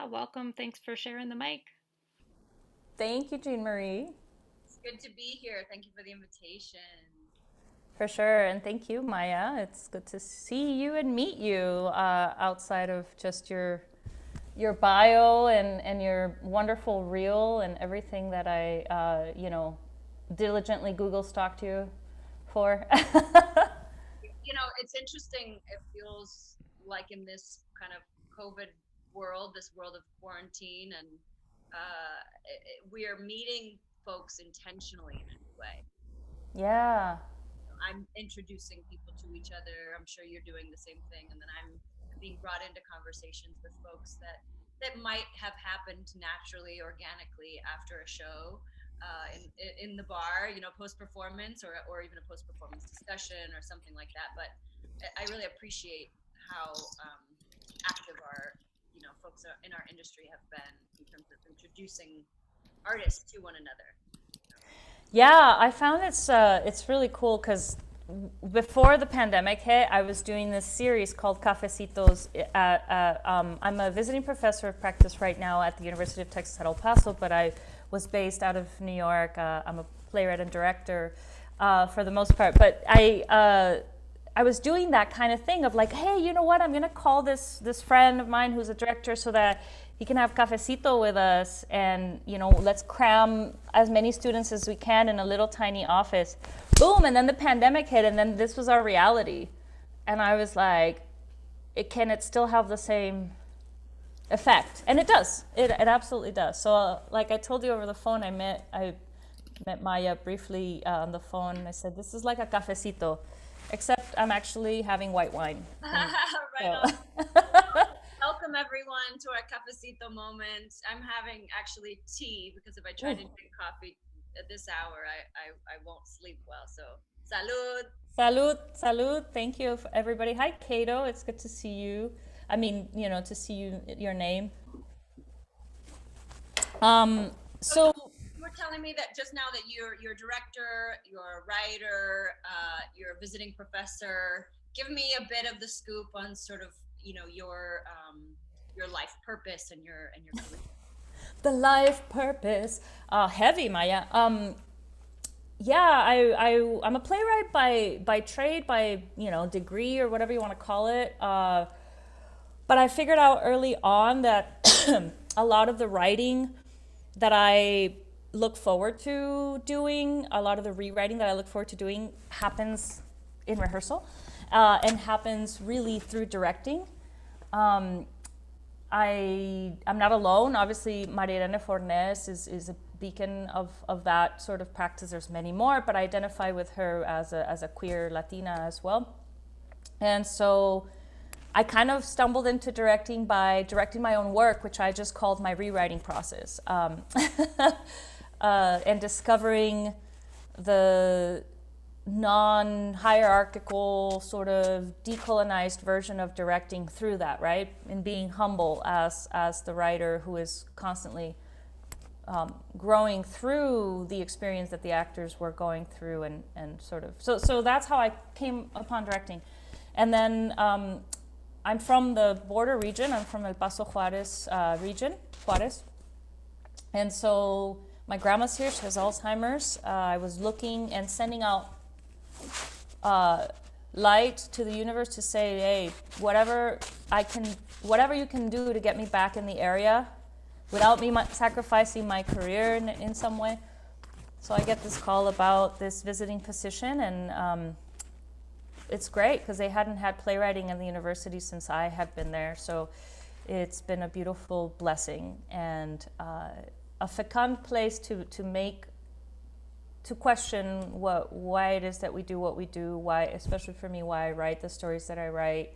welcome. Thanks for sharing the mic. Thank you, Jean Marie. It's good to be here. Thank you for the invitation. For sure. And thank you, Maya. It's good to see you and meet you outside of just your bio and your wonderful reel and everything that I, diligently Google stalked you for. It's interesting. It feels like in this kind of COVID world, this world of quarantine, and we are meeting folks intentionally in a new way. Yeah. I'm introducing people to each other. I'm sure you're doing the same thing, and then I'm being brought into conversations with folks that might have happened naturally, organically after a show, in the bar, post performance or even a post performance discussion or something like that. But I really appreciate how active our folks in our industry have been in terms of introducing artists to one another. Yeah, I found it's really cool because before the pandemic hit, I was doing this series called Cafecitos. I'm a visiting professor of practice right now at the University of Texas at El Paso, but I was based out of New York. I'm a playwright and director for the most part. But I was doing that kind of thing of like, hey, you know what? I'm going to call this friend of mine who's a director so that he can have cafecito with us, and let's cram as many students as we can in a little tiny office. Boom, and then the pandemic hit, and then this was our reality. And I was like, can it still have the same effect? And it does. It absolutely does. So like I told you over the phone, I met Maya briefly on the phone. I said, this is like a cafecito, except I'm actually having white wine. Right on. Welcome everyone to our cafecito moment. I'm having actually tea because if I try to drink coffee at this hour, I won't sleep well. So salud. Salud, salud. Thank you, everybody. Hi, Cato. It's good to see you. I mean, to see your name. So you were telling me that just now that you're a director, you're a writer, you're a visiting professor. Give me a bit of the scoop on sort of your life purpose and your career. The life purpose, heavy, Maya. Yeah, I'm a playwright by trade, by degree or whatever you want to call it. But I figured out early on that a lot of the writing that I look forward to doing, a lot of the rewriting that I look forward to doing happens in rehearsal and happens really through directing. I'm not alone. Obviously, Maria Elena Fornes is a beacon of that sort of practice. There's many more, but I identify with her as a queer Latina as well. And so I kind of stumbled into directing by directing my own work, which I just called my rewriting process, and discovering the non-hierarchical sort of decolonized version of directing through that, right? And being humble as the writer who is constantly growing through the experience that the actors were going through, and sort of so that's how I came upon directing. And then I'm from the border region. I'm from El Paso Juarez region, Juarez. And so my grandma's here. She has Alzheimer's. I was looking and sending out light to the universe to say, hey, whatever you can do to get me back in the area without me sacrificing my career in some way. So I get this call about this visiting position, and it's great because they hadn't had playwriting in the university since I had been there. So it's been a beautiful blessing and a fecund place to question why it is that we do what we do, why, especially for me, why I write the stories that I write,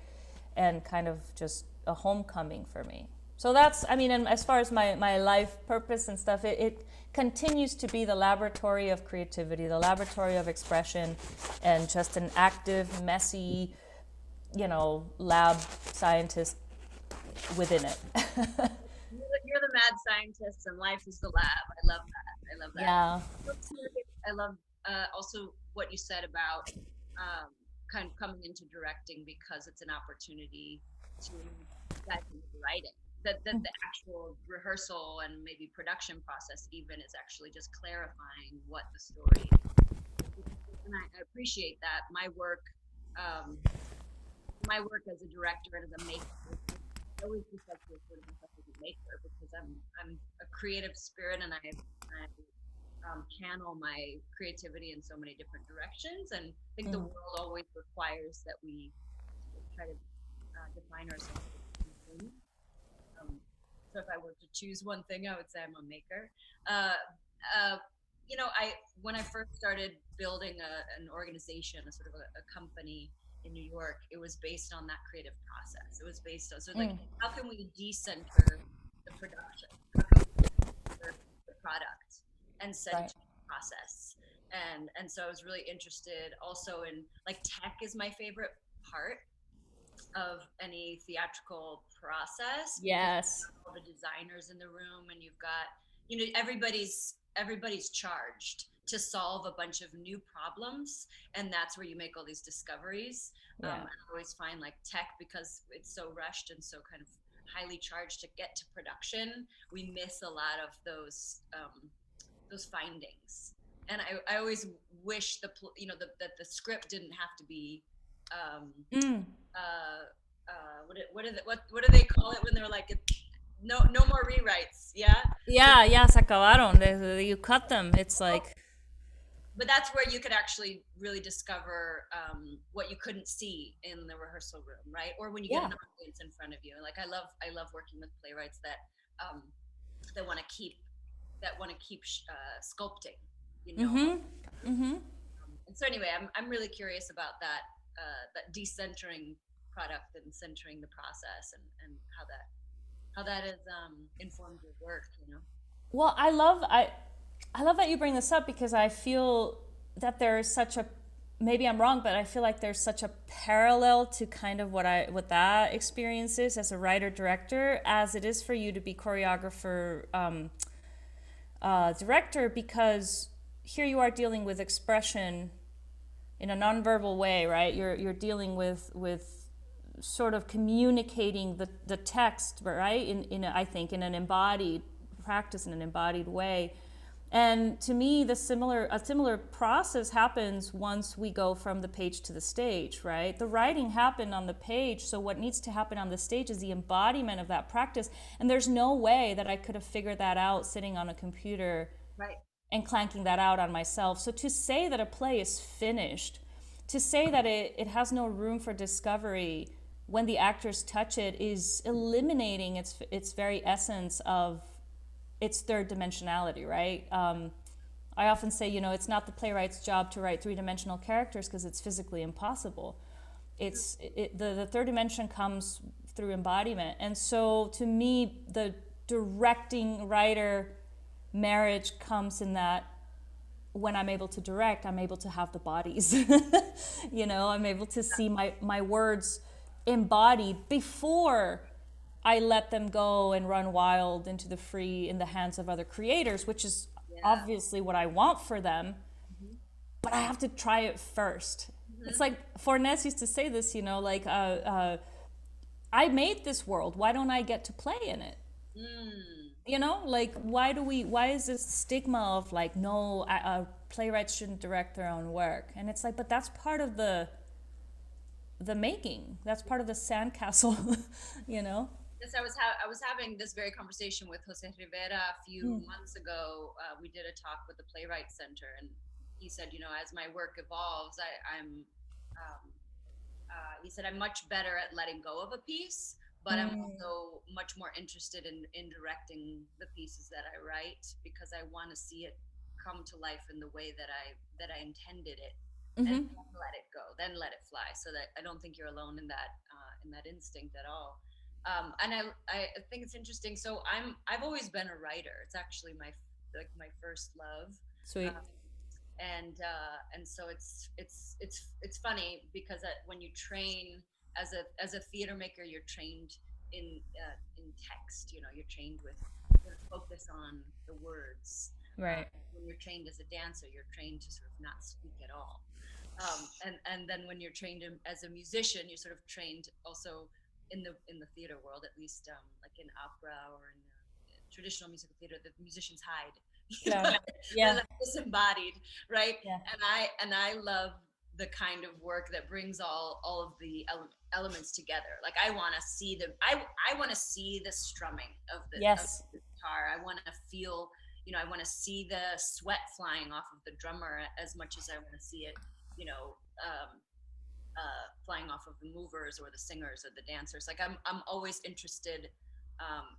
and kind of just a homecoming for me. So that's, I mean, and as far as my life purpose and stuff, it continues to be the laboratory of creativity, the laboratory of expression, and just an active, messy, lab scientist within it. You're the mad scientist and life is the lab. I love that. Yeah. I love also what you said about kind of coming into directing because it's an opportunity to dive into writing. that the actual rehearsal and maybe production process even is actually just clarifying what the story is. And I appreciate that. Um, my work as a director and as a maker, I always refer to sort of myself as a maker because I'm a creative spirit and I channel my creativity in so many different directions. And I think the world always requires that we try to define ourselves as things. Um, so if I were to choose one thing, I would say I'm a maker. Uh, uh, I when I first started building an organization, a sort of a company in New York, it was based on that creative process. It was based on like how can we decenter the production? How can we decenter the product and center Right. the process? And so I was really interested also in like tech is my favorite part of any theatrical process because Yes. all the designers in the room and you've got everybody's charged to solve a bunch of new problems, and that's where you make all these discoveries. Yeah. I always find like tech, because it's so rushed and so kind of highly charged to get to production, we miss a lot of those findings. And I always wish that the script didn't have to be um, uh, what do they call it when they're like no more rewrites, yeah. So, Yeah, yeah, se acabaron. You cut them. It's like, but that's where you could actually really discover what you couldn't see in the rehearsal room, right? Or when you get yeah. an audience in front of you. Like I love working with playwrights um, that want to keep sculpting, you know. And so anyway, I'm really curious about that decentering product and centering the process, and how that has informed your work, you know. Well, I love that you bring this up because I feel that there is such a, maybe I'm wrong, but I feel like there's such a parallel to kind of what that experience is as a writer director as it is for you to be choreographer, director, because here you are dealing with expression in a nonverbal way, right? You're dealing with sort of communicating the text, right? I think in an embodied practice, in an embodied way. And to me, a similar process happens once we go from the page to the stage, right? The writing happened on the page, so what needs to happen on the stage is the embodiment of that practice. And there's no way that I could have figured that out sitting on a computer Right. and clanking that out on myself. So to say that a play is finished, to say that it has no room for discovery when the actors touch it, is eliminating its very essence of its third dimensionality, right? I often say, it's not the playwright's job to write three-dimensional characters because it's physically impossible. The third dimension comes through embodiment. And so to me, the directing writer marriage comes in that when I'm able to direct, I'm able to have the bodies. I'm able to see my words embodied before I let them go and run wild into the free in the hands of other creators, which is Yeah. obviously what I want for them. Mm-hmm. But I have to try it first. Mm-hmm. It's like Fornes used to say this, I made this world. Why don't I get to play in it? Mm. Like why is this stigma of like, no, playwrights shouldn't direct their own work? And it's like, but that's part of the making. That's part of the sandcastle, you know? Yes, I was having this very conversation with Jose Rivera a few months ago. We did a talk with the Playwright Center, and he said, as my work evolves, um, he said, I'm much better at letting go of a piece, but I'm also much more interested in directing the pieces that I write because I want to see it come to life in the way that I intended it, and then let it go, then let it fly. So that I don't think you're alone in that instinct at all. And I think it's interesting. So I've always been a writer. It's actually my first love. Sweet. And so it's funny because when you train as a theater maker, you're trained in text. You're trained with focus on the words. Right. When you're trained as a dancer, you're trained to sort of not speak at all. And then when you're trained as a musician, you're sort of trained also in the theater world, at least, like in opera or in traditional musical theater, the musicians hide. Yeah. They're like disembodied, right? Yeah. And I love the kind of work that brings all of the elements together. Like I want to see I want to see the strumming of the, of the guitar. I want to feel, you know, I want to see the sweat flying off of the drummer as much as I want to see it, you know, flying off of the movers or the singers or the dancers. Like I'm always interested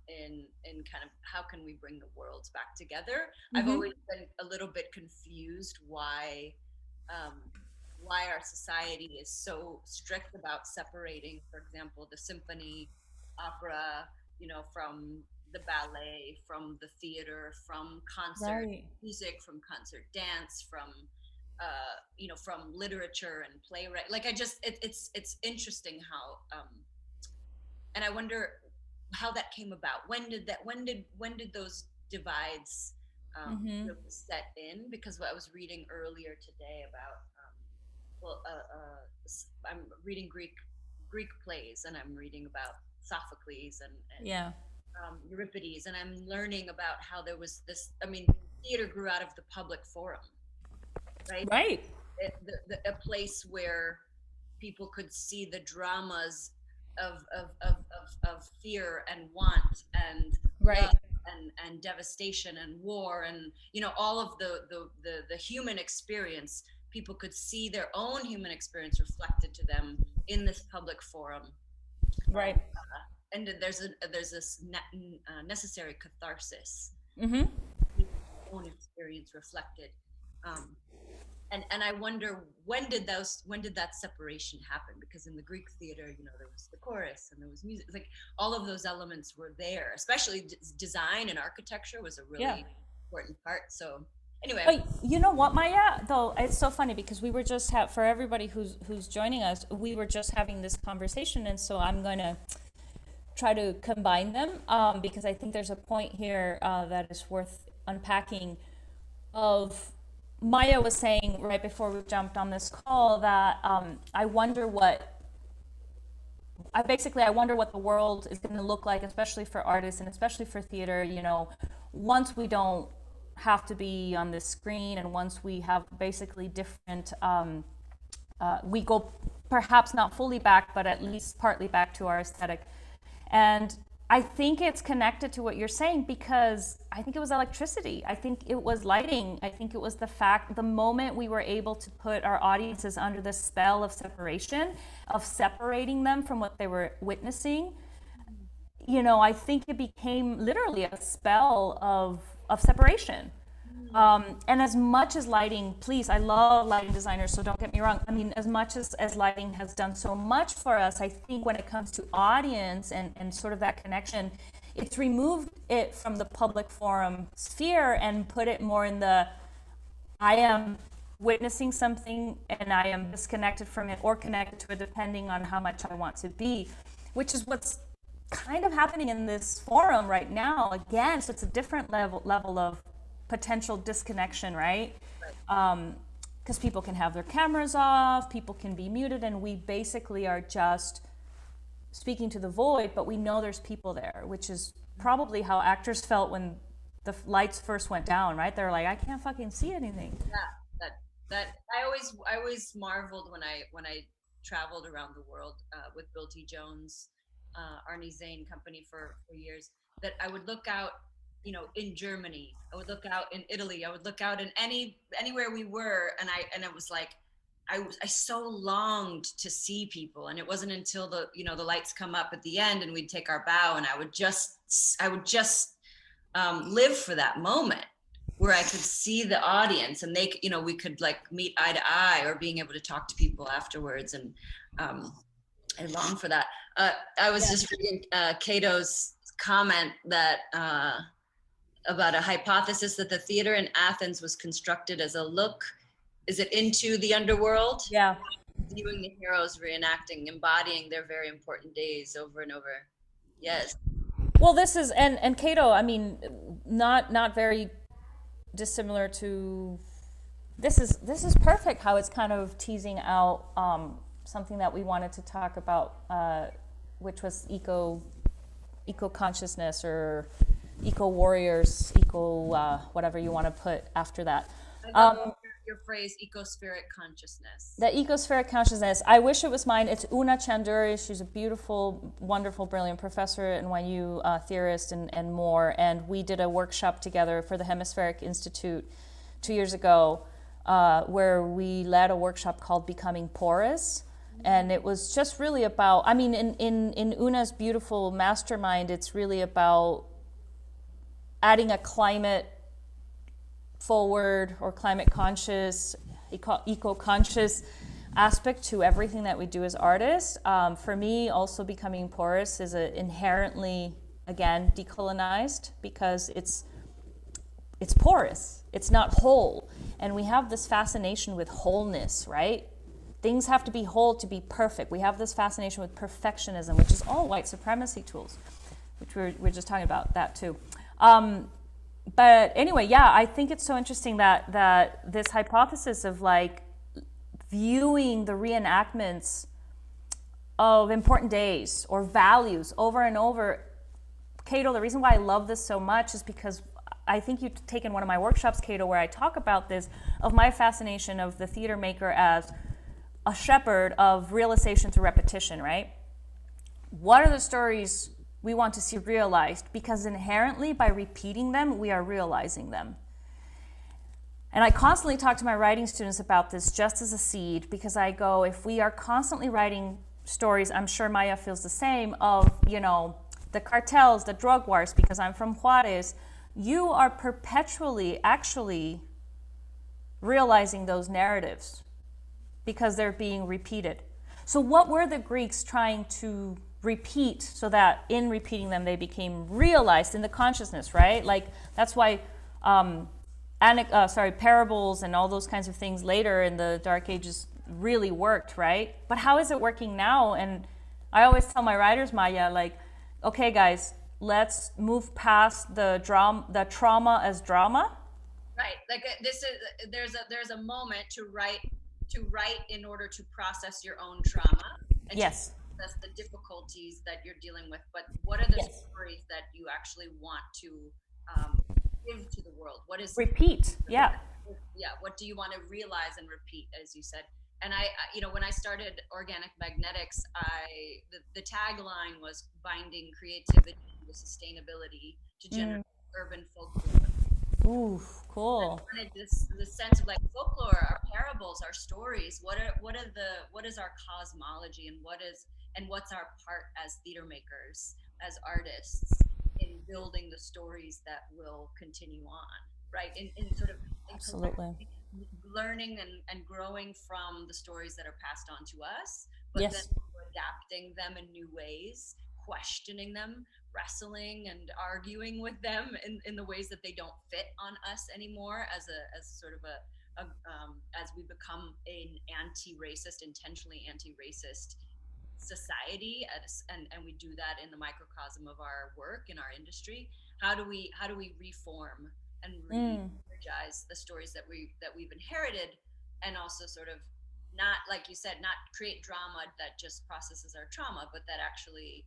in kind of how can we bring the worlds back together. I've always been a little bit confused why our society is so strict about separating, for example, the symphony, opera, you know, from the ballet, from the theater, from concert music, from concert dance, from you know, from literature and playwright. Like it's interesting how and I wonder how that came about. When did those divides set in? Because what I was reading earlier today about I'm reading Greek plays, and I'm reading about Sophocles and Euripides, and I'm learning about how there was this. I mean, theater grew out of the public forum, right? Right. A place where people could see the dramas of fear and want and love and devastation and war, and you know, all of the human experience. People could see their own human experience reflected to them in this public forum, right? And there's this necessary catharsis, own experience reflected, and I wonder when did that separation happen? Because in the Greek theater, you know, there was the chorus and there was music, like all of those elements were there. Especially design and architecture was a really important part. So. Anyway. But you know what, Maija? Though it's so funny because we were just for everybody who's joining us, we were just having this conversation, and so I'm going to try to combine them because I think there's a point here that is worth unpacking. Of Maija was saying right before we jumped on this call that I wonder what the world is going to look like, especially for artists and especially for theater. You know, once we don't have to be on this screen, and once we have basically different we go perhaps not fully back, but at least partly back to our aesthetic. And I think it's connected to what you're saying, because I think it was electricity, I think it was lighting, I think it was the moment we were able to put our audiences under the spell of separation, of separating them from what they were witnessing. You know, I think it became literally a spell of separation. And as much as lighting, please, I love lighting designers, so don't get me wrong. I mean, as much as lighting has done so much for us, I think when it comes to audience and sort of that connection, it's removed it from the public forum sphere and put it more in the, I am witnessing something and I am disconnected from it or connected to it depending on how much I want to be, which is what's kind of happening in this forum right now again. So it's a different level of potential disconnection, right? Because people can have their cameras off, people can be muted, and we basically are just speaking to the void, but we know there's people there, which is probably how actors felt when the lights first went down, right? They're like, I can't fucking see anything. Yeah, that I always marveled when I traveled around the world with Bill T. Jones, Arnie Zane company for years, that I would look out, you know, in Germany, I would look out in Italy, I would look out in anywhere we were, and it was like I so longed to see people, and it wasn't until the lights come up at the end and we'd take our bow, and I would just live for that moment where I could see the audience, and they, you know, we could like meet eye to eye, or being able to talk to people afterwards, and I long for that. I was just reading Cato's comment that about a hypothesis that the theater in Athens was constructed as a look, is it into the underworld? Yeah. Viewing the heroes reenacting, embodying their very important days over and over. Yes. Well, this is, and Cato, I mean, not very dissimilar to, this is perfect how it's kind of teasing out something that we wanted to talk about which was eco consciousness or eco warriors, whatever you want to put after that. I love your phrase, ecospheric consciousness. The ecospheric consciousness. I wish it was mine. It's Una Chanduri. She's a beautiful, wonderful, brilliant professor at NYU, theorist and more. And we did a workshop together for the Hemispheric Institute 2 years ago, where we led a workshop called Becoming Porous. And it was just really about, I mean, in Una's beautiful mastermind, it's really about adding a climate forward or climate conscious, eco-conscious aspect to everything that we do as artists. For me, also Becoming Porous is inherently, again, decolonized because it's porous, it's not whole. And we have this fascination with wholeness, right? Things have to be whole to be perfect. We have this fascination with perfectionism, which is all white supremacy tools, which we're just talking about that too. But anyway, yeah, I think it's so interesting that this hypothesis of like viewing the reenactments of important days or values over and over. Cato, the reason why I love this so much is because I think you've taken one of my workshops, Cato, where I talk about this, of my fascination of the theater maker as a shepherd of realization through repetition, right? What are the stories we want to see realized? Because inherently, by repeating them, we are realizing them. And I constantly talk to my writing students about this just as a seed, because I go, if we are constantly writing stories, I'm sure Maya feels the same, of, you know, the cartels, the drug wars, because I'm from Juarez, you are perpetually actually realizing those narratives because they're being repeated. So what were the Greeks trying to repeat so that in repeating them they became realized in the consciousness, right? Like that's why parables and all those kinds of things later in the Dark Ages really worked, right? But how is it working now? And I always tell my writers, Maya, like, okay guys, let's move past the trauma as drama. Right, like there's a moment to write in order to process your own trauma and yes, to process the difficulties that you're dealing with. But what are the yes. stories that you actually want to give to the world? What is repeat? Yeah. What do you want to realize and repeat, as you said? And I you know, when I started Organic Magnetics, the tagline was binding creativity with sustainability to generate urban folklore. Ooh, cool. This sense of like folklore, our parables, our stories. What is our cosmology, and what's our part as theater makers, as artists, in building the stories that will continue on, right? In sort of absolutely learning and growing from the stories that are passed on to us, but yes. then adapting them in new ways, questioning them, wrestling and arguing with them in the ways that they don't fit on us anymore, as we become an intentionally anti-racist society, and we do that in the microcosm of our work in our industry. How do we reform and re-energize the stories that we've inherited, and also sort of not, like you said, not create drama that just processes our trauma, but that actually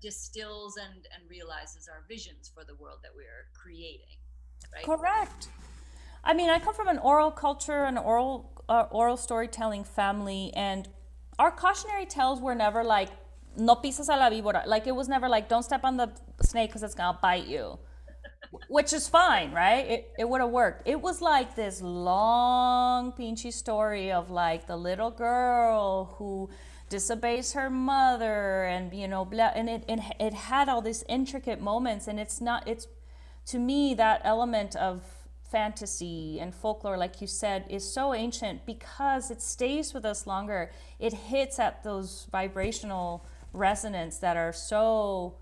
distills and realizes our visions for the world that we're creating, right? Correct. I mean, I come from an oral culture, an oral storytelling family, and our cautionary tales were never like, no pisas a la víbora. Like, it was never like, don't step on the snake because it's gonna bite you. Which is fine, right? It would have worked. It was like this long, pinchy story of like the little girl who disobeys her mother, and you know, blah, and it had all these intricate moments, and it's to me, that element of fantasy and folklore, like you said, is so ancient because it stays with us longer. It hits at those vibrational resonance that are so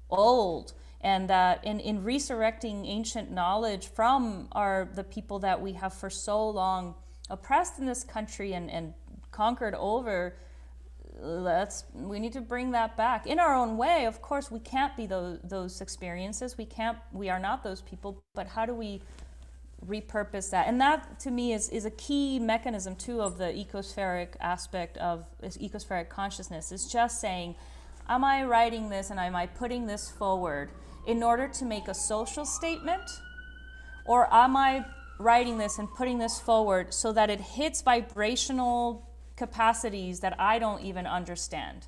old, and that in resurrecting ancient knowledge from the people that we have for so long oppressed in this country and conquered over, we need to bring that back in our own way. Of course, we can't be those experiences. We are not those people, but how do we repurpose that? And that to me is a key mechanism too of the ecospheric aspect of ecospheric consciousness, is just saying, am I writing this and am I putting this forward in order to make a social statement? Or am I writing this and putting this forward so that it hits vibrational capacities that I don't even understand?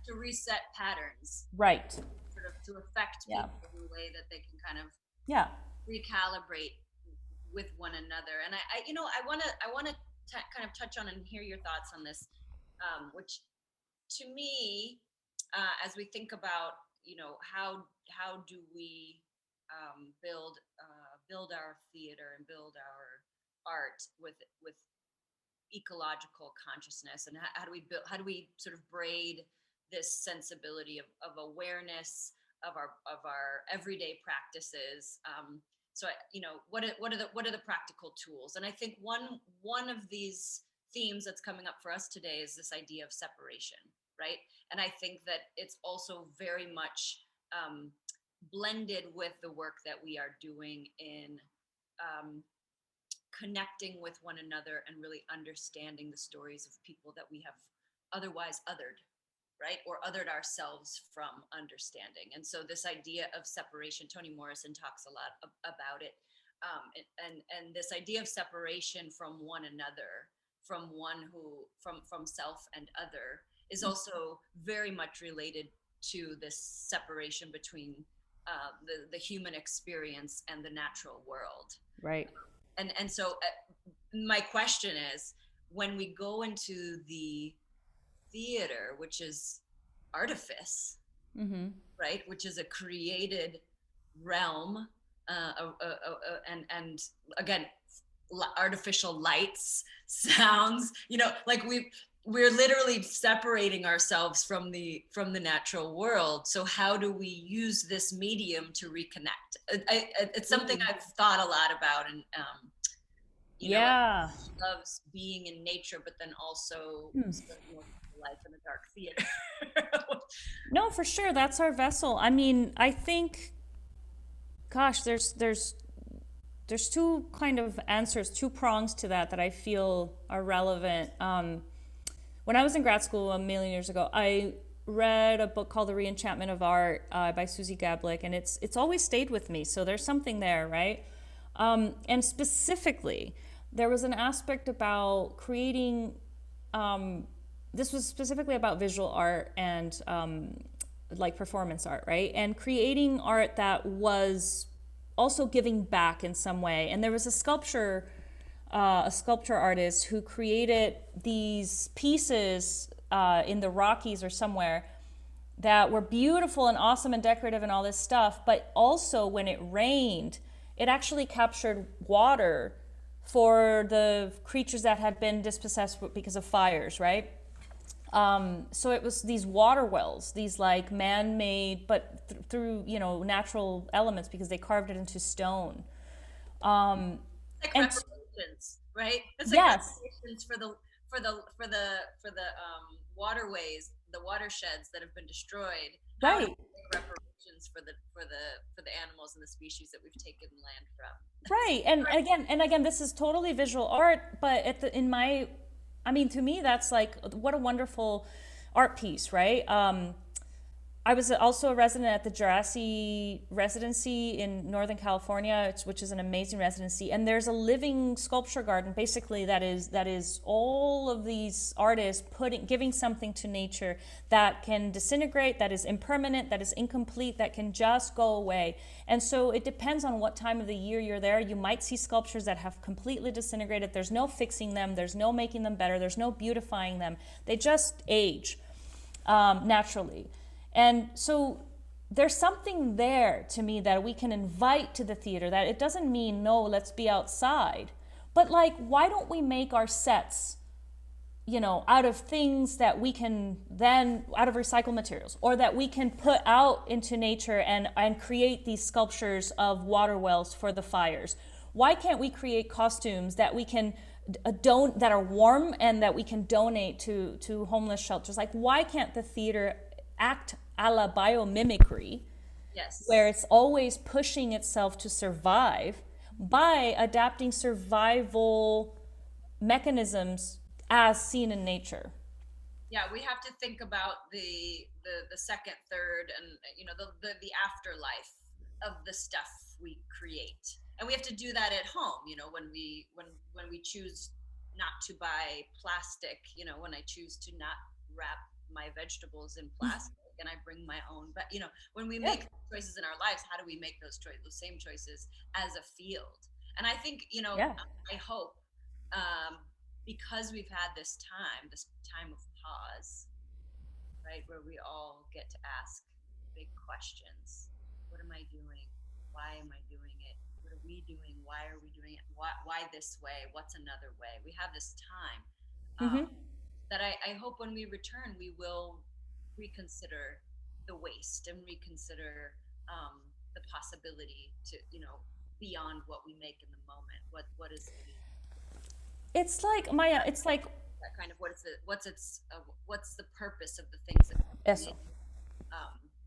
To reset patterns. Right. Sort of to affect people in a way that they can kind of recalibrate with one another. And I want to kind of touch on and hear your thoughts on this, which to me, as we think about, how do we build our theater and build our art with ecological consciousness, and how do we sort of braid this sensibility of awareness of our everyday practices. So what are the practical tools? And I think one of these themes that's coming up for us today is this idea of separation, right? And I think that it's also very much blended with the work that we are doing in connecting with one another and really understanding the stories of people that we have otherwise othered, right? Or othered ourselves from understanding. And so this idea of separation, Toni Morrison talks a lot about it. And this idea of separation from one another, from self and other, is also very much related to this separation between the human experience and the natural world. Right. And so my question is, when we go into the theater, which is artifice, right, which is a created realm, and again, artificial lights, sounds, like we're literally separating ourselves from the natural world. So how do we use this medium to reconnect? It's something I've thought a lot about, and loves being in nature, but then also life in a dark theater. No, for sure, that's our vessel. I mean, I think, gosh, there's two kind of answers, two prongs to that I feel are relevant. When I was in grad school a million years ago, I read a book called The Re-Enchantment of Art by Susie Gablick, and it's always stayed with me. So there's something there, right? And specifically, there was an aspect about creating, this was specifically about visual art and like performance art, right? And creating art that was also giving back in some way. And there was a sculpture artist who created these pieces in the Rockies or somewhere that were beautiful and awesome and decorative and all this stuff, but also when it rained, it actually captured water for the creatures that had been dispossessed because of fires, right? So it was these water wells, these like man-made, but through natural elements, because they carved it into stone. Like reparations, right? It's like reparations for the waterways, the watersheds that have been destroyed. Right. Reparations for the animals and the species that we've taken land from. Right. And again, this is totally visual art, but to me, that's like, what a wonderful art piece, right? I was also a resident at the Djerassi Residency in Northern California, which is an amazing residency. And there's a living sculpture garden, basically, that is all of these artists giving something to nature that can disintegrate, that is impermanent, that is incomplete, that can just go away. And so it depends on what time of the year you're there. You might see sculptures that have completely disintegrated. There's no fixing them. There's no making them better. There's no beautifying them. They just age naturally. And so there's something there to me that we can invite to the theater, that it doesn't mean, no, let's be outside. But like, why don't we make our sets, out of things that we can then, out of recycled materials, or that we can put out into nature and create these sculptures of water wells for the fires? Why can't we create costumes that we can that are warm and that we can donate to homeless shelters? Like, why can't the theater act a la biomimicry, where it's always pushing itself to survive by adapting survival mechanisms as seen in nature? Yeah, we have to think about the second, third, and the afterlife of the stuff we create, and we have to do that at home. When we choose not to buy plastic, when I choose to not wrap my vegetables in plastic and I bring my own, but when we Yeah. make choices in our lives, how do we make those same choices as a field? And I think, Yeah. I hope, um, because we've had this time of pause, right, where we all get to ask big questions. What am I doing? Why am I doing it? What are we doing? Why are we doing it? Why this way? What's another way? We have this time, Mm-hmm. that I hope when we return, we will reconsider the waste and reconsider, the possibility to, beyond what we make in the moment. What is It's like Maya. It's like that kind of what's the purpose of the things that we eso. create,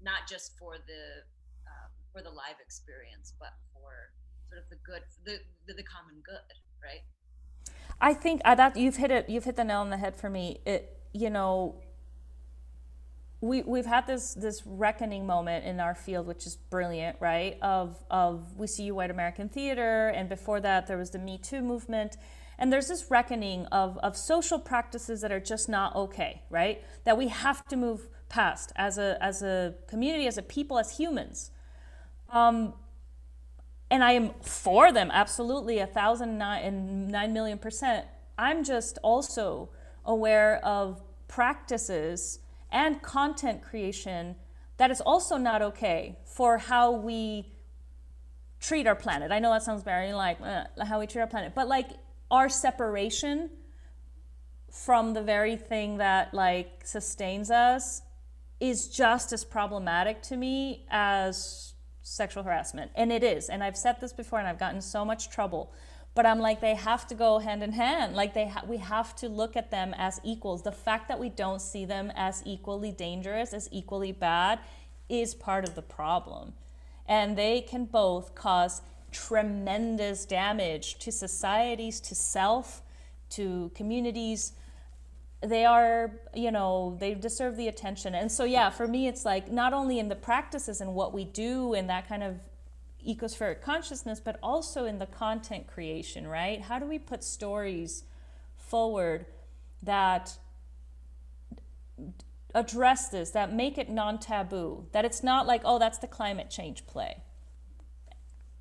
not just for the live experience, but for sort of the good, the common good, right? I think that you've hit it. You've hit the nail on the head for me. We've had this reckoning moment in our field, which is brilliant, right? Of we see white American theater, and before that there was the Me Too movement, and there's this reckoning of social practices that are just not okay, right? That we have to move past as a community, as a people, as humans. And I am for them, absolutely, 1,009,000,000%. I'm just also aware of practices and content creation that is also not okay for how we treat our planet. I know that sounds very like how we treat our planet, but like our separation from the very thing that like sustains us is just as problematic to me as sexual harassment. And it is. And I've said this before and I've gotten so much trouble. But I'm like, they have to go hand in hand. Like we have to look at them as equals. The fact that we don't see them as equally dangerous, as equally bad, is part of the problem. And they can both cause tremendous damage to societies, to self, to communities. They are, they deserve the attention. And so, yeah, for me, it's like not only in the practices and what we do and that kind of ecospheric consciousness, but also in the content creation, right? How do we put stories forward that address this, that make it non-taboo, that it's not like, oh, that's the climate change play.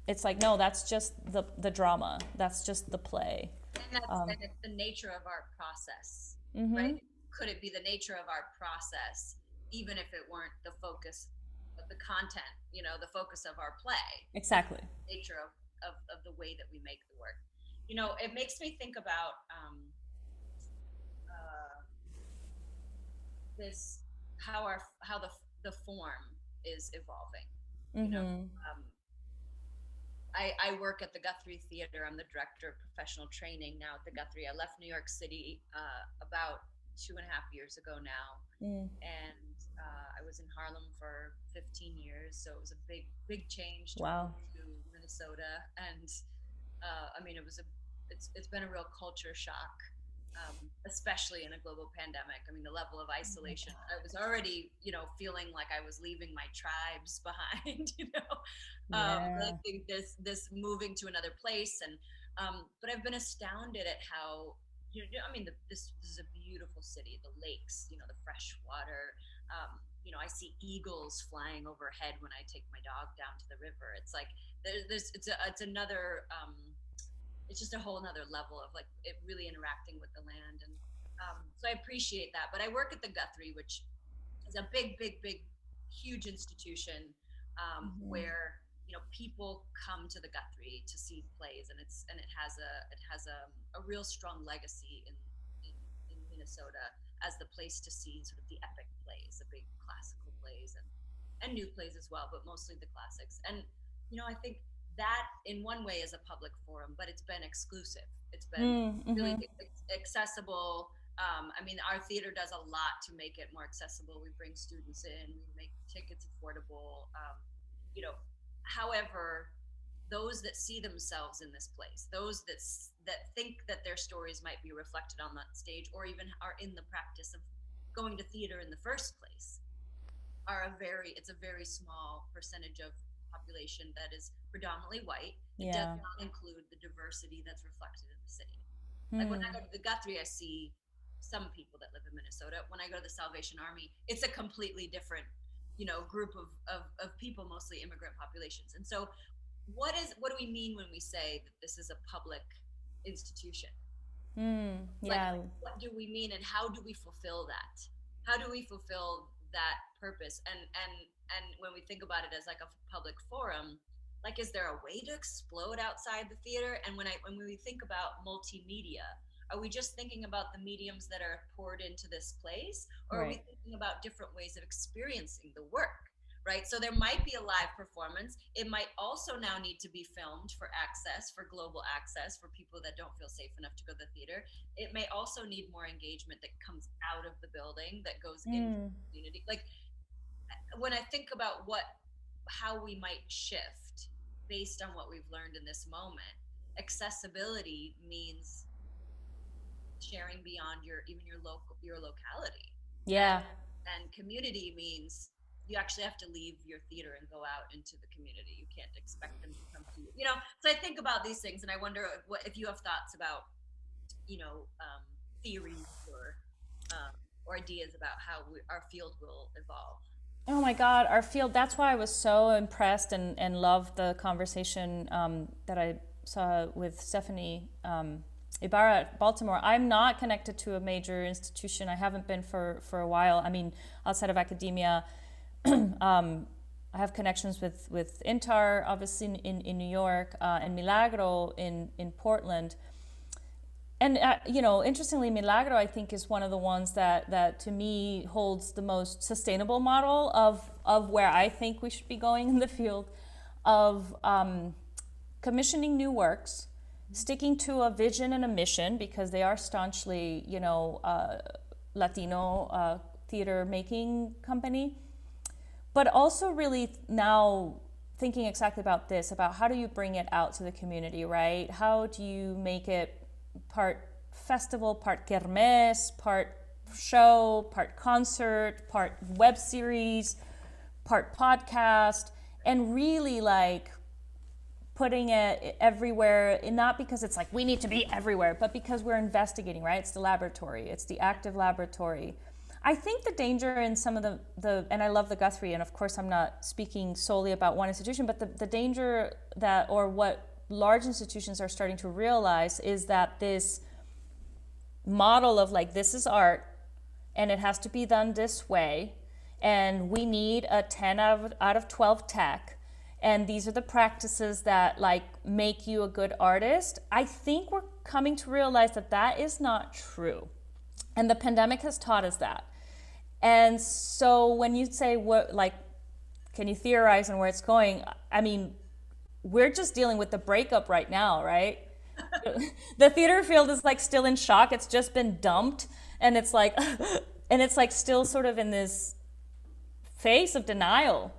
It's like, no, that's just the drama. That's just the play. And it's the nature of our process, right? Could it be the nature of our process, even if it weren't the focus of the content, the focus of our play? Exactly. Nature of the way that we make the work. It makes me think about, this, how the form is evolving. I work at the Guthrie Theater. I'm the director of professional training now at the Guthrie. I left New York City about 2.5 years ago now, and I was in Harlem for 15 years. So it was a big change to Wow. move to Minnesota, and I mean, it's been a real culture shock, especially in a global pandemic. I mean, the level of isolation. I was already, feeling like I was leaving my tribes behind. I think this moving to another place, and but I've been astounded at how, I mean, this is a beautiful city. The lakes, the fresh water. I see eagles flying overhead when I take my dog down to the river. It's like it's another. It's just a whole nother level of like it really interacting with the land, and so I appreciate that. But I work at the Guthrie, which is a big, huge institution, where people come to the Guthrie to see plays, and it has a real strong legacy in Minnesota as the place to see sort of the epic plays, the big classical plays, and new plays as well, but mostly the classics. And I think that in one way is a public forum, but it's been exclusive. It's been really accessible. I mean, our theater does a lot to make it more accessible. We bring students in, we make tickets affordable. However, those that see themselves in this place, those that think that their stories might be reflected on that stage, or even are in the practice of going to theater in the first place it's a very small percentage of population that is predominantly white. It does not include the diversity that's reflected in the city. Like when I go to the Guthrie, I see some people that live in Minnesota. When I go to the Salvation Army, it's a completely different, group of people, mostly immigrant populations. And so what do we mean when we say that this is a public institution? Like, what do we mean, and how do we fulfill that? How do we fulfill that purpose? And when we think about it as like a public forum, like, is there a way to explode outside the theater? And when we think about multimedia, are we just thinking about the mediums that are poured into this place, or are we thinking about different ways of experiencing the work? Right. So there might be a live performance. It might also now need to be filmed for access, for global access, for people that don't feel safe enough to go to the theater. It may also need more engagement that comes out of the building, that goes into the community. Like, when I think about how we might shift based on what we've learned in this moment, accessibility means sharing beyond your locality. Yeah. And community means you actually have to leave your theater and go out into the community. You can't expect them to come to you. So I think about these things, and I wonder if you have thoughts about, theories or ideas about how our field will evolve. Oh my God, our field, that's why I was so impressed and loved the conversation that I saw with Stephanie Ibarra at Baltimore. I'm not connected to a major institution. I haven't been for a while. I mean, outside of academia, I have connections with INTAR, obviously in New York, and Milagro in Portland. And, interestingly, Milagro, I think, is one of the ones that to me holds the most sustainable model of where I think we should be going in the field of commissioning new works, sticking to a vision and a mission, because they are staunchly, Latino theater making company. But also really now thinking exactly about this, about how do you bring it out to the community, right? How do you make it part festival, part kermesse, part show, part concert, part web series, part podcast, and really like putting it everywhere, not because it's like we need to be everywhere, but because we're investigating, right? It's the laboratory, it's the active laboratory. I think the danger in some of the and I love the Guthrie, and of course I'm not speaking solely about one institution, but the danger that, or what large institutions are starting to realize, is that this model of like, this is art and it has to be done this way, and we need a 10 out of 12 tech, and these are the practices that like make you a good artist. I think we're coming to realize that that is not true. And the pandemic has taught us that. And so when you say, what, like, can you theorize on where it's going? I mean, we're just dealing with the breakup right now, right? The theater field is like still in shock. It's just been dumped, and it's like, still sort of in this phase of denial.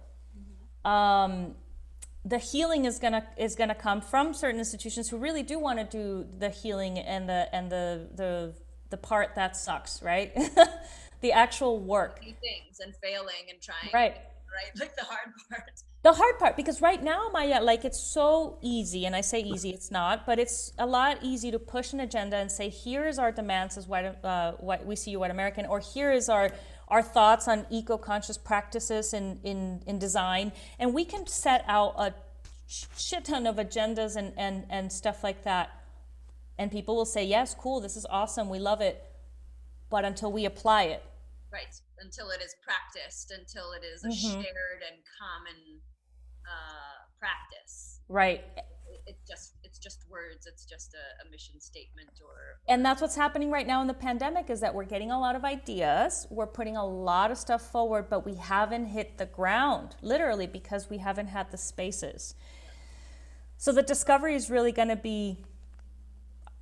The healing is gonna come from certain institutions who really do want to do the healing and the part that sucks, right? The actual work. Things and failing and trying. Right. Like the hard part. The hard part, because right now, Maija, like, it's so easy, and I say easy, it's not, but it's a lot easy to push an agenda and say, here is our demands as white we see you white American, or here is our thoughts on eco-conscious practices in design, and we can set out a shit ton of agendas and stuff like that, and people will say, yes, cool, this is awesome, we love it, but until we apply it. Right, until it is practiced, until it is a shared and common practice. Right. It's just words. It's just a mission statement, or. And that's what's happening right now in the pandemic, is that we're getting a lot of ideas, we're putting a lot of stuff forward, but we haven't hit the ground, literally, because we haven't had the spaces. So the discovery is really going to be,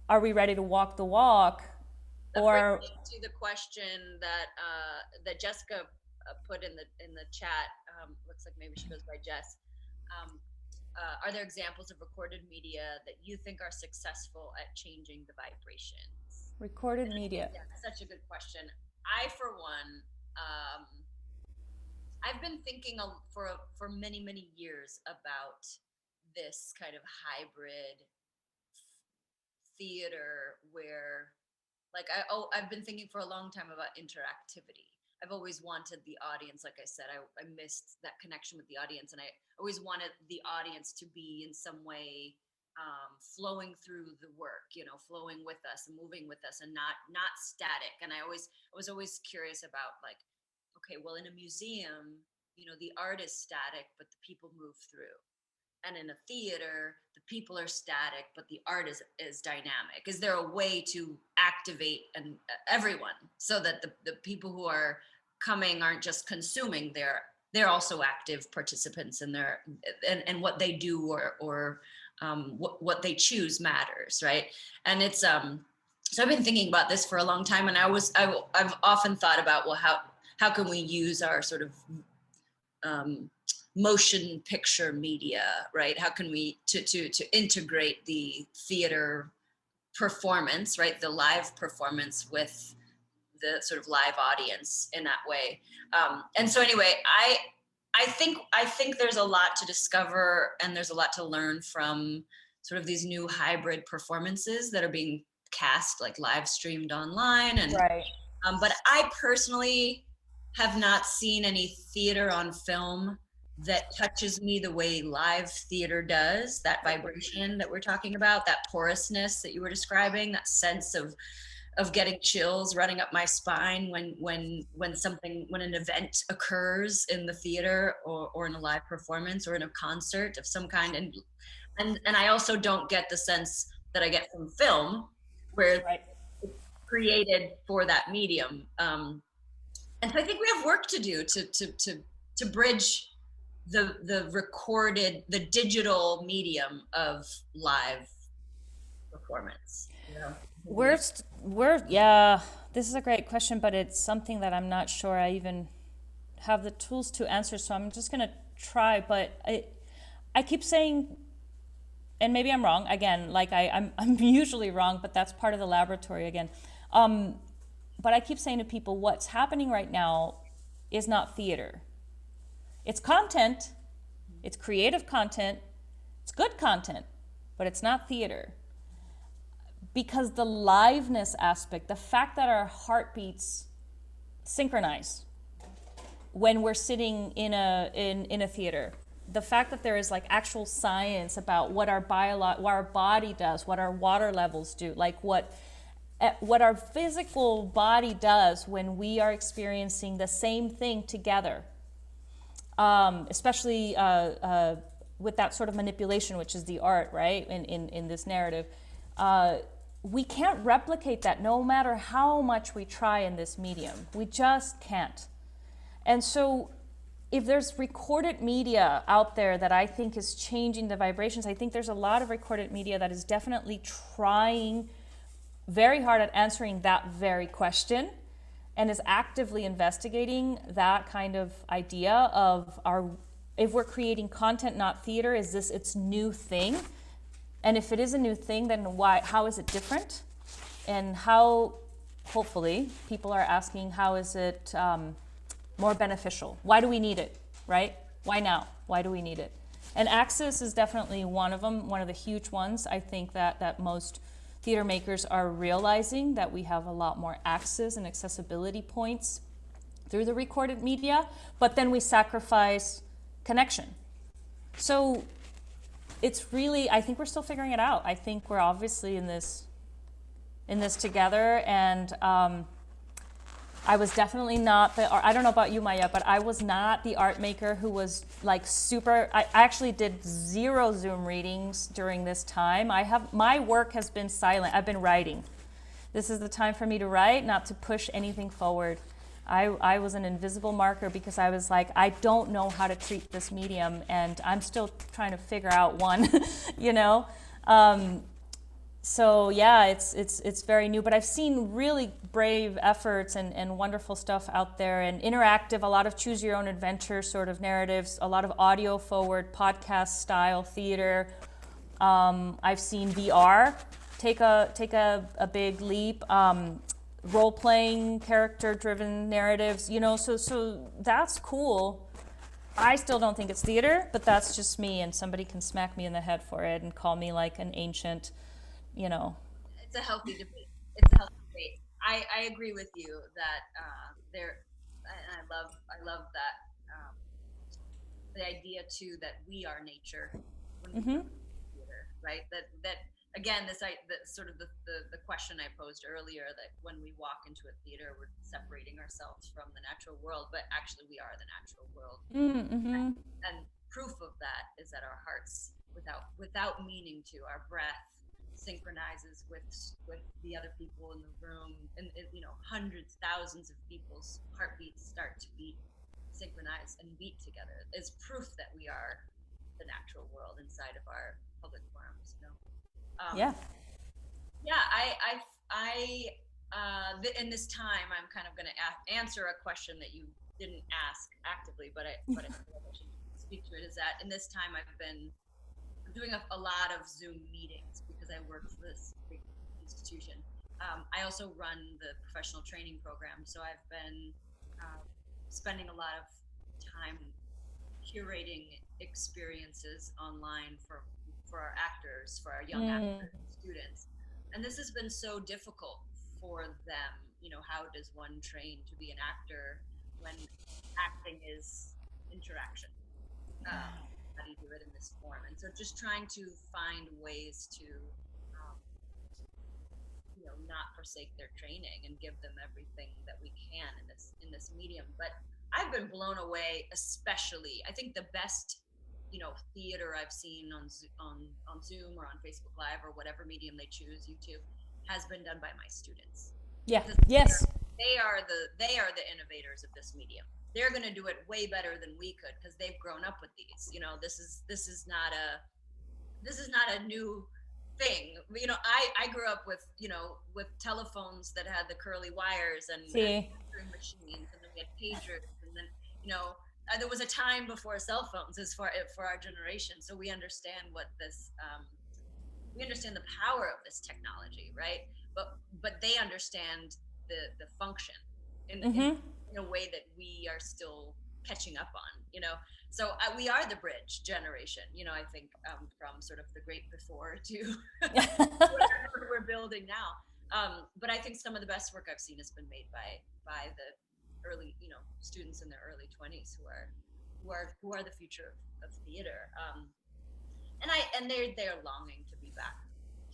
are we ready to walk the walk? Or to the question that Jessica put in the chat, looks like maybe she goes by Jess. Are there examples of recorded media that you think are successful at changing the vibrations? Recorded media. Yeah, such a good question. I for one, I've been thinking for many, many years about this kind of hybrid theater where, like, I've been thinking for a long time about interactivity. I've always wanted the audience, like I said, I missed that connection with the audience, and I always wanted the audience to be in some way flowing through the work, flowing with us and moving with us, and not static. And I was always curious about, like, okay, well, in a museum, the art is static, but the people move through. And in a theater, the people are static, but the art is dynamic. Is there a way to activate everyone so that the people who are coming aren't just consuming, they're also active participants in their and what they do or what they choose matters, right? And it's so I've been thinking about this for a long time, and I've often thought about, well, how can we use our sort of motion picture media, right? How can we to integrate the theater performance, right, the live performance, with the sort of live audience in that way. And so anyway, I think there's a lot to discover, and there's a lot to learn from sort of these new hybrid performances that are being cast, like live streamed online. And Right. But I personally have not seen any theater on film that touches me the way live theater does. That vibration that we're talking about, that porousness that you were describing, that sense of getting chills running up my spine when an event occurs in the theater, or in a live performance, or in a concert of some kind. And I also don't get the sense that I get from film, where Right. it's created for that medium. And so I think we have work to do to bridge the recorded, the digital medium of live performance. Yeah, this is a great question, but it's something that I'm not sure I even have the tools to answer. So I'm just gonna try, but I keep saying, and maybe I'm wrong again. Like I'm usually wrong, but that's part of the laboratory again. But I keep saying to people, what's happening right now is not theater. It's content, it's creative content, it's good content, but it's not theater. Because the liveness aspect, the fact that our heartbeats synchronize when we're sitting in a theater, the fact that there is like actual science about what our body does, what our water levels do, like what our physical body does when we are experiencing the same thing together. Especially with that sort of manipulation, which is the art, right, in this narrative. We can't replicate that no matter how much we try in this medium. We just can't. And so if there's recorded media out there that I think is changing the vibrations, I think there's a lot of recorded media that is definitely trying very hard at answering that very question, and is actively investigating that kind of idea of if we're creating content, not theater, is this its new thing? And if it is a new thing, then how is it different? And how, hopefully, people are asking, how is it more beneficial? Why do we need it, right? Why now? Why do we need it? And access is definitely one of them, one of the huge ones. I think that most theater makers are realizing that we have a lot more access and accessibility points through the recorded media, but then we sacrifice connection. So it's really, I think we're still figuring it out. I think we're obviously in this together, and I was definitely not I don't know about you, Maija, but I was not the art maker who was like super, I actually did 0 Zoom readings during this time. My work has been silent. I've been writing. This is the time for me to write, not to push anything forward. I was an invisible marker because I was like, I don't know how to treat this medium, and I'm still trying to figure out one, you know? So yeah, it's very new, but I've seen really brave efforts and wonderful stuff out there, and interactive, a lot of choose your own adventure sort of narratives, a lot of audio forward podcast style theater. I've seen VR take a big leap. role-playing, character-driven narratives, you know, so that's cool. I still don't think it's theater, but that's just me, and somebody can smack me in the head for it and call me like an ancient, you know. It's a healthy debate. It's a healthy debate. I agree with you that and I love that the idea too that we are nature when we do theater, right? That again, sort of the question I posed earlier, that when we walk into a theater, we're separating ourselves from the natural world, but actually we are the natural world. And proof of that is that our hearts, without meaning to, our breath synchronizes with the other people in the room, and you know, hundreds, thousands of people's heartbeats start to beat, synchronize and beat together. Is proof that we are the natural world inside of our public forums, you know. In this time, I'm kind of going to answer a question that you didn't ask actively, but I feel like I should speak to it. Is that in this time I'm doing a lot of Zoom meetings because I work for this big institution. I also run the professional training program, so I've been spending a lot of time curating experiences online for our actors, for our young actors and students. And this has been so difficult for them. You know, how does one train to be an actor when acting is interaction? How do you do it in this form? And so just trying to find ways to not forsake their training and give them everything that we can in this medium. But I've been blown away, especially, I think the best, you know, theater I've seen on Zoom or on Facebook Live or whatever medium they choose, YouTube, has been done by my students. Yeah. Yes. They are the innovators of this medium. They're going to do it way better than we could because they've grown up with these. You know, this is not a new thing. You know, I grew up with, you know, with telephones that had the curly wires and answering machines, and then we had pagers, and then, you know, there was a time before cell phones for our generation. So we understand what this, we understand the power of this technology, right? But they understand the function in a way that we are still catching up on, you know. So we are the bridge generation, you know, I think, from sort of the great before to whatever we're building now. But I think some of the best work I've seen has been made by the early, you know, students in their early 20s who are the future of theater. And they're longing to be back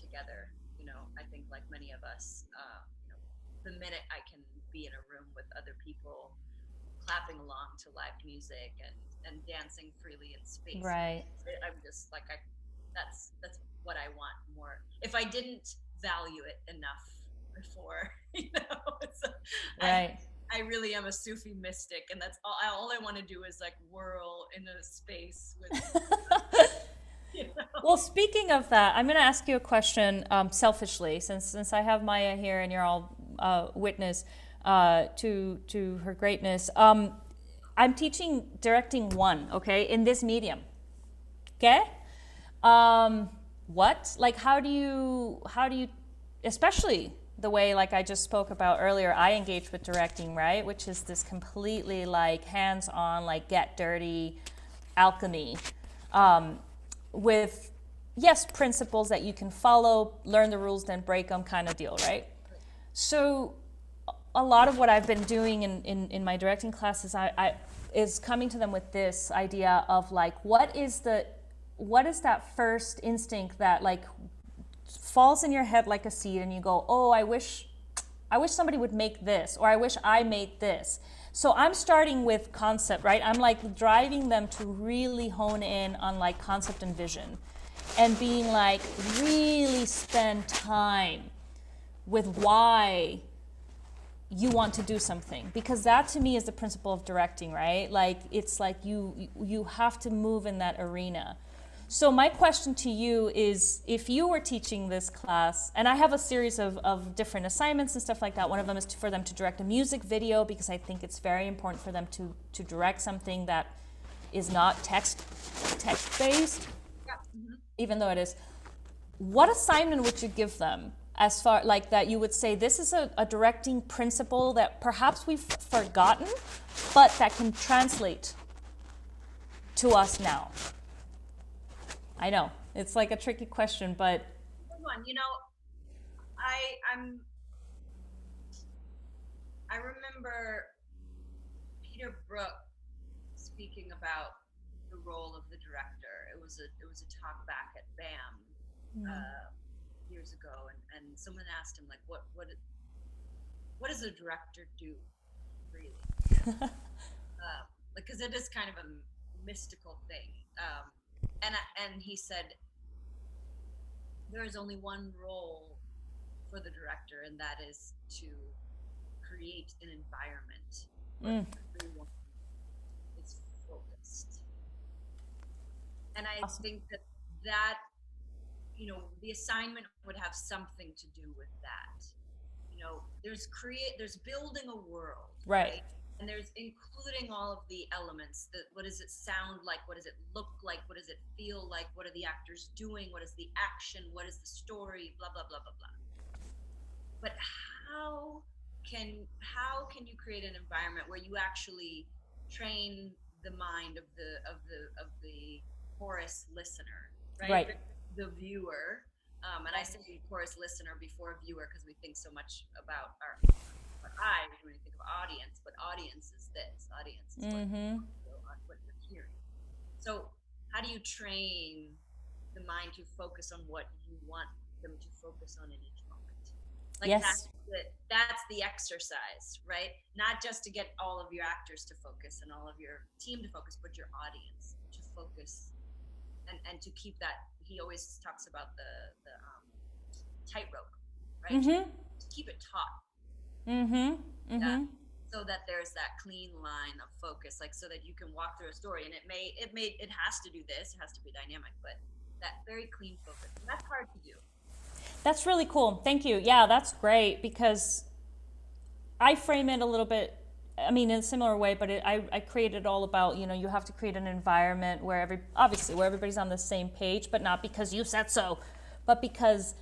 together. You know, I think like many of us, you know, the minute I can be in a room with other people, clapping along to live music and dancing freely in space. Right. I'm just like, that's what I want more. If I didn't value it enough before, you know, right. I really am a Sufi mystic, and that's all I want to do is like whirl in a space with. You know? Well, speaking of that, I'm going to ask you a question selfishly, since I have Maija here and you're all witness to her greatness. I'm teaching directing 1, okay, in this medium. Okay? What? Like, how do you, especially the way, like I just spoke about earlier, I engage with directing, right? Which is this completely like hands-on, like get dirty alchemy, with, yes, principles that you can follow, learn the rules, then break them kind of deal, right? So a lot of what I've been doing in my directing classes, is coming to them with this idea of like, what is that first instinct that like falls in your head like a seed, and you go, oh, I wish somebody would make this, or I wish I made this. So I'm starting with concept, right? I'm like driving them to really hone in on like concept and vision, and being like, really spend time with why you want to do something, because that to me is the principle of directing, right? Like, it's like you have to move in that arena. So my question to you is, if you were teaching this class, and I have a series of different assignments and stuff like that. One of them is for them to direct a music video, because I think it's very important for them to direct something that is not text-based, even though it is. What assignment would you give them as far like that you would say this is a directing principle that perhaps we've forgotten, but that can translate to us now? I know it's like a tricky question, but you know, I remember Peter Brook speaking about the role of the director. It was a talk back at BAM years ago, and someone asked him, like, what does a director do, really? Because it is kind of a mystical thing. And he said, there is only one role for the director, and that is to create an environment where everyone is focused. And I think that, you know, the assignment would have something to do with that. You know, there's building a world, right? And there's including all of the elements. What does it sound like? What does it look like? What does it feel like? What are the actors doing? What is the action? What is the story? Blah, blah, blah, blah, blah. But how can you create an environment where you actually train the mind of the chorus listener, right? The viewer, and I say chorus listener before viewer because we think so much about our eyes when we think of audience, but audience is this. Audience is what you're hearing. So how do you train the mind to focus on what you want them to focus on in each moment? Like yes. That's the exercise, right? Not just to get all of your actors to focus and all of your team to focus, but your audience to focus and to keep that. He always talks about the tightrope, right? To keep it taut. Yeah. So that there's that clean line of focus, like so that you can walk through a story, and it has to do this, it has to be dynamic, but that very clean focus, and that's hard to do. That's really cool. Thank you. Yeah, that's great, because I frame it a little bit, I mean, in a similar way, but I created it all about, you know, you have to create an environment where where everybody's on the same page, but not because you said so, but because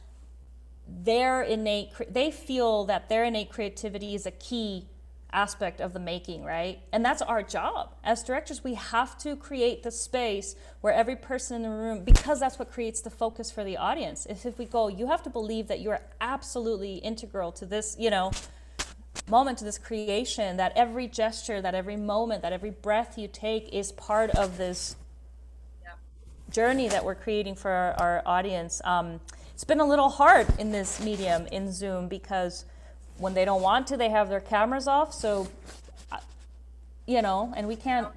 they feel that their innate creativity is a key aspect of the making, right? And that's our job. As directors, we have to create the space where every person in the room, because that's what creates the focus for the audience. If we go, you have to believe that you're absolutely integral to this, you know, moment, to this creation, that every gesture, that every moment, that every breath you take is part of this journey that we're creating for our audience. It's been a little hard in this medium, in Zoom, because when they don't want to, they have their cameras off. So, you know, and we can't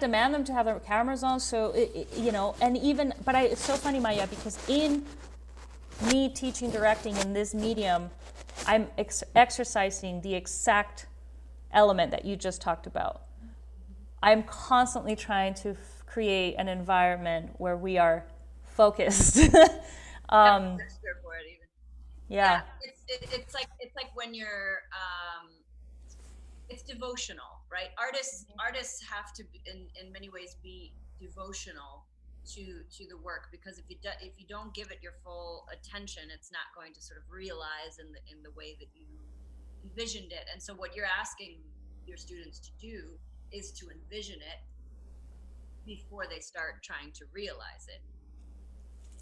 demand them to have their cameras on. So, you know, and even, but it's so funny, Maija, because in me teaching directing in this medium, I'm exercising the exact element that you just talked about. I'm constantly trying to create an environment where we are focused. Yeah. It's like when you're it's devotional, right? Artists have to in many ways be devotional to the work, because if you don't give it your full attention, it's not going to sort of realize in the way that you envisioned it. And so what you're asking your students to do is to envision it before they start trying to realize it.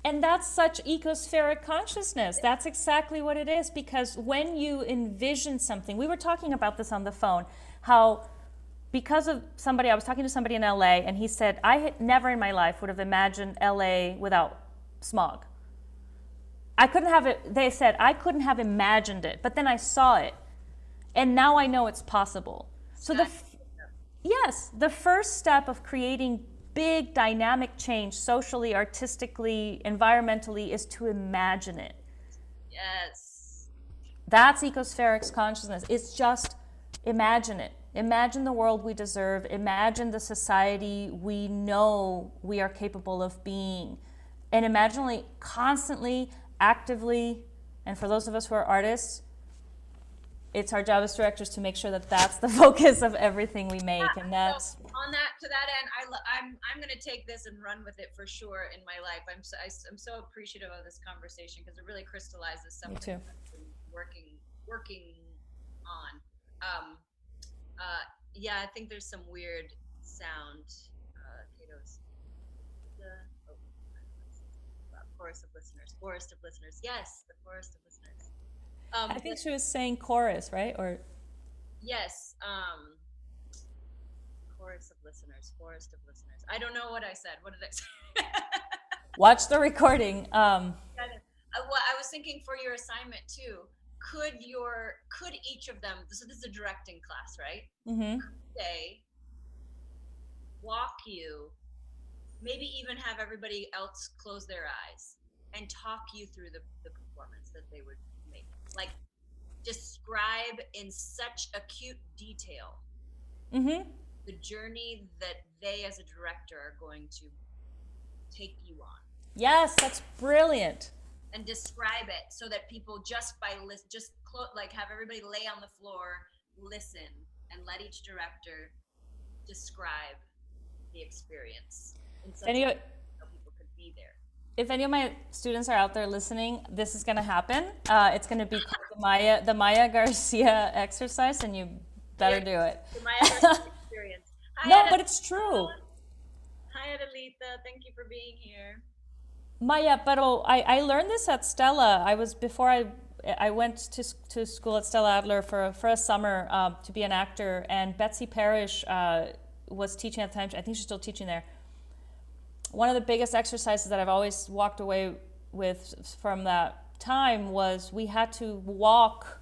And that's such ecospheric consciousness. That's exactly what it is, because when you envision something, we were talking about this on the phone, how because of somebody, I was talking to somebody in LA, and he said, I had never in my life would have imagined LA without smog. I couldn't have it, they said, I couldn't have imagined it, but then I saw it, and now I know it's possible. So the first step of creating big dynamic change, socially, artistically, environmentally, is to imagine it. Yes. That's ecospheric consciousness. It's just imagine it. Imagine the world we deserve. Imagine the society we know we are capable of being. And imagine constantly, actively, and for those of us who are artists, it's our job as directors to make sure that that's the focus of everything we make. And that's... So on that, to that end, I'm going to take this and run with it for sure in my life. I'm so appreciative of this conversation because it really crystallizes something I've been working on. Yeah, I think there's some weird sound. Kato's forest of listeners. Yes, the forest of listeners. I think she was saying chorus, right? Or yes. Forest of listeners. I don't know what I said. What did I say? watch the recording. Well, I was thinking for your assignment too. Could each of them? So this is a directing class, right? Mm-hmm. Could they walk you? Maybe even have everybody else close their eyes and talk you through the performance that they would make. Like describe in such acute detail. Mm-hmm. The journey that they as a director are going to take you on. Yes, that's brilliant. And describe it so that people just by like have everybody lay on the floor, listen, and let each director describe the experience in such a way so people could be there. If any of my students are out there listening, this is going to happen. It's going to be called the Maija Garcia exercise, and you better do it. The Maija Garcia experience. No, but it's true. Hi, Adelita. Thank you for being here. Maija, pero I learned this at Stella. I went to school at Stella Adler for a summer to be an actor, and Betsy Parrish was teaching at the time. I think she's still teaching there. One of the biggest exercises that I've always walked away with from that time was we had to walk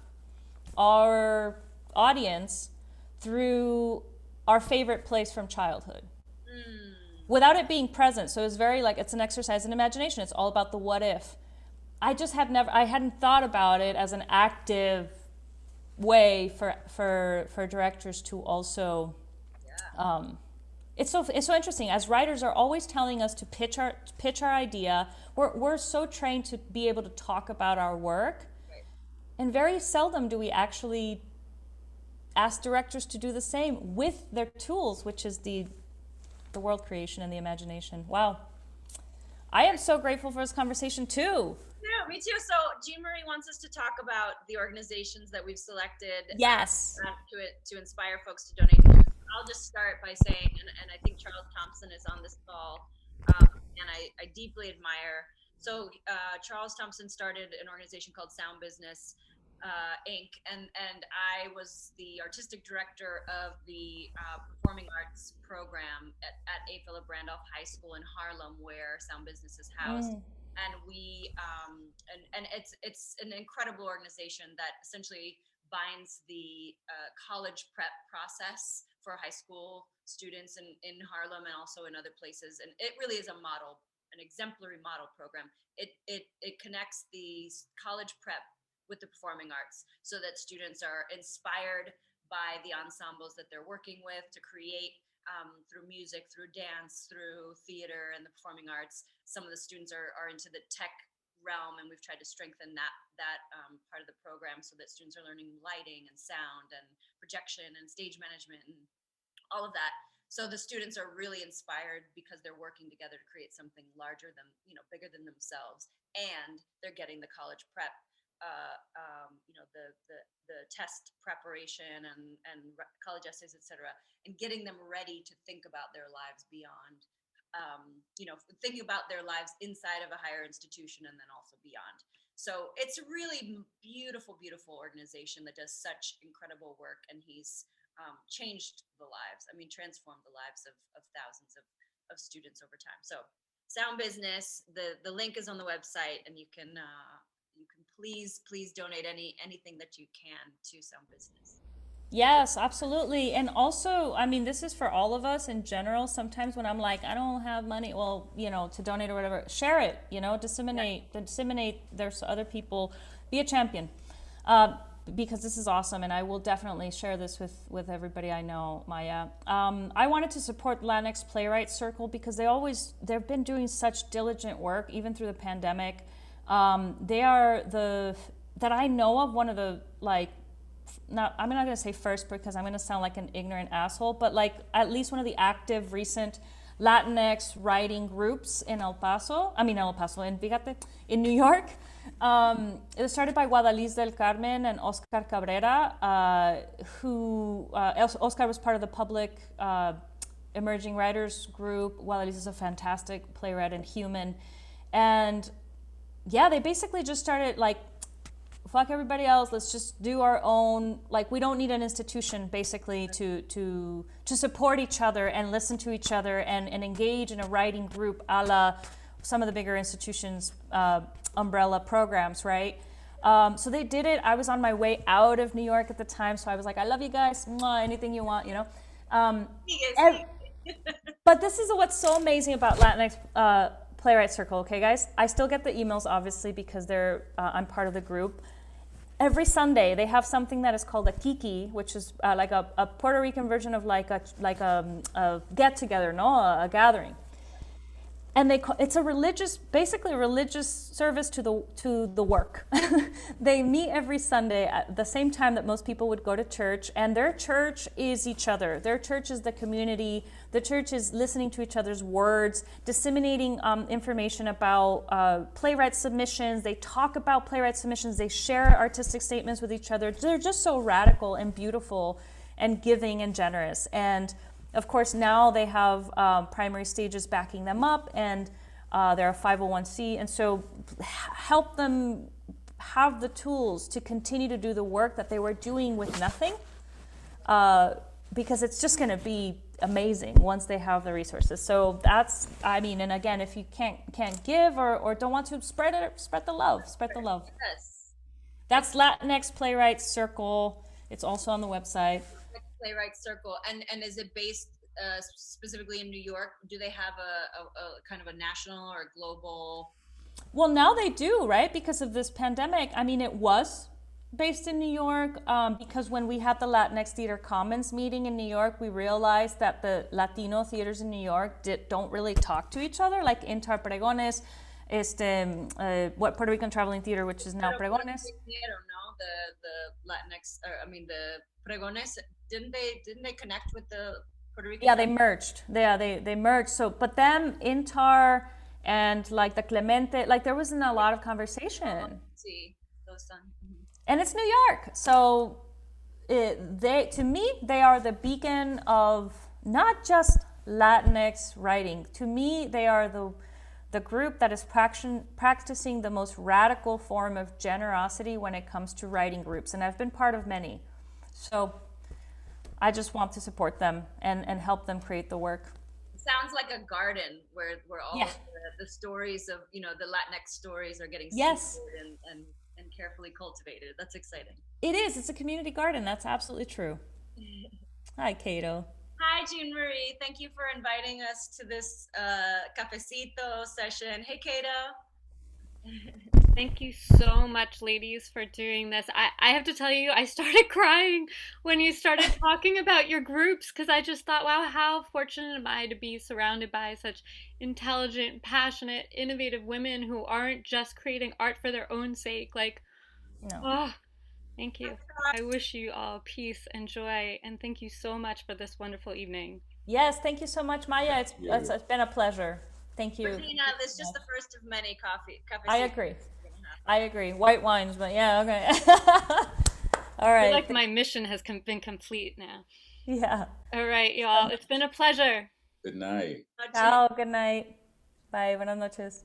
our audience through our favorite place from childhood. Without it being present. So it was very like, it's an exercise in imagination. It's all about the what if. I hadn't thought about it as an active way for directors to also, it's so interesting. As writers are always telling us to pitch our idea. We're so trained to be able to talk about our work. Right. And very seldom do we actually ask directors to do the same with their tools, which is the world creation and the imagination. Wow. I am so grateful for this conversation too. Yeah, me too. So Jean Marie wants us to talk about the organizations that we've selected. Yes. To inspire folks to donate. I'll just start by saying, and I think Charles Thompson is on this call, and I deeply admire. So Charles Thompson started an organization called Sound Business Inc. And I was the artistic director of the performing arts program at A. Philip Randolph High School in Harlem, where Sound Business is housed. And we and it's an incredible organization that essentially binds the college prep process for high school students in Harlem and also in other places. And it really is an exemplary model program. It connects the college prep with the performing arts so that students are inspired by the ensembles that they're working with to create through music, through dance, through theater and the performing arts. Some of the students are into the tech realm, and we've tried to strengthen that part of the program so that students are learning lighting and sound and projection and stage management and all of that. So the students are really inspired because they're working together to create something larger than, bigger than themselves, and they're getting the college prep, the test preparation and college essays, etc., and getting them ready to think about their lives beyond, thinking about their lives inside of a higher institution and then also beyond. So it's a really beautiful, beautiful organization that does such incredible work, and he's changed the lives. Transformed the lives of thousands of students over time. So Sound Business, the link is on the website, and you can please donate anything that you can to Sound Business. Yes, absolutely. And also, this is for all of us in general. Sometimes when I'm like, I don't have money, to donate or whatever, share it, disseminate. There's other people, be a champion, because this is awesome. And I will definitely share this with everybody I know, Maija. I wanted to support Latinx Playwright Circle because they've been doing such diligent work, even through the pandemic. They are that I know of, one of the not, I'm not going to say first because I'm going to sound like an ignorant asshole, but like at least one of the active recent Latinx writing groups in El Paso, in New York. It was started by Guadalise del Carmen and Oscar Cabrera, Oscar was part of the public emerging writers group. Guadalise is a fantastic playwright and human. And yeah, they basically just started like, fuck everybody else, let's just do our own, like we don't need an institution basically to support each other and listen to each other and engage in a writing group a la some of the bigger institutions, umbrella programs, right? So they did it. I was on my way out of New York at the time, so I was like, I love you guys, mwah, anything you want, you know? But this is what's so amazing about Latinx Playwright Circle, okay guys? I still get the emails obviously because I'm part of the group. Every Sunday they have something that is called a kiki, which is like a Puerto Rican version of like a get together, no, a gathering. And it's basically a religious service to the work. They meet every Sunday at the same time that most people would go to church, and their church is each other. Their church is the community. The church is listening to each other's words, disseminating information about playwright submissions. They talk about playwright submissions. They share artistic statements with each other. They're just so radical and beautiful and giving and generous. And of course, now they have primary stages backing them up, and they're a 501c. And so help them have the tools to continue to do the work that they were doing with nothing, because it's just going to be amazing once they have the resources. So that's, I mean, and again, if you can't give or don't want to spread the love. Yes. That's Latinx Playwright Circle. It's also on the website. Playwright Circle, and is it based specifically in New York? Do they have a kind of a national or a global? Well, now they do, right? Because of this pandemic. I mean, it was based in New York because when we had the Latinx Theater Commons meeting in New York, we realized that the Latino theaters in New York don't really talk to each other, like INTAR Pregones, Puerto Rican Traveling Theater, which is now Pregones. I don't know, the Latinx, the Pregones, didn't they connect with the Puerto Rican? Yeah, they merged. They merged. So, but them, INTAR, and like the Clemente, like there wasn't a lot of conversation. See those done. And it's New York, so to me they are the beacon of not just Latinx writing. To me, they are the group that is practicing the most radical form of generosity when it comes to writing groups, and I've been part of many. So I just want to support them and help them create the work. It sounds like a garden where all of the stories of, the Latinx stories are getting seeded and carefully cultivated. That's exciting. It is. It's a community garden. That's absolutely true. Hi, Cato. Hi, Jean Marie. Thank you for inviting us to this cafecito session. Hey, Cato. Thank you so much, ladies, for doing this. I have to tell you, I started crying when you started talking about your groups, because I just thought, wow, how fortunate am I to be surrounded by such intelligent, passionate, innovative women who aren't just creating art for their own sake. Like, oh, thank you. I wish you all peace and joy, and thank you so much for this wonderful evening. Yes, thank you so much, Maija. It's been a pleasure. Thank you. Regina, this is just the first of many coffee. I agree. White wines, but yeah, okay. All right. I feel like my mission has been complete now. Yeah. All right, y'all. It's been a pleasure. Good night. Ciao, good night. Bye, buenas noches.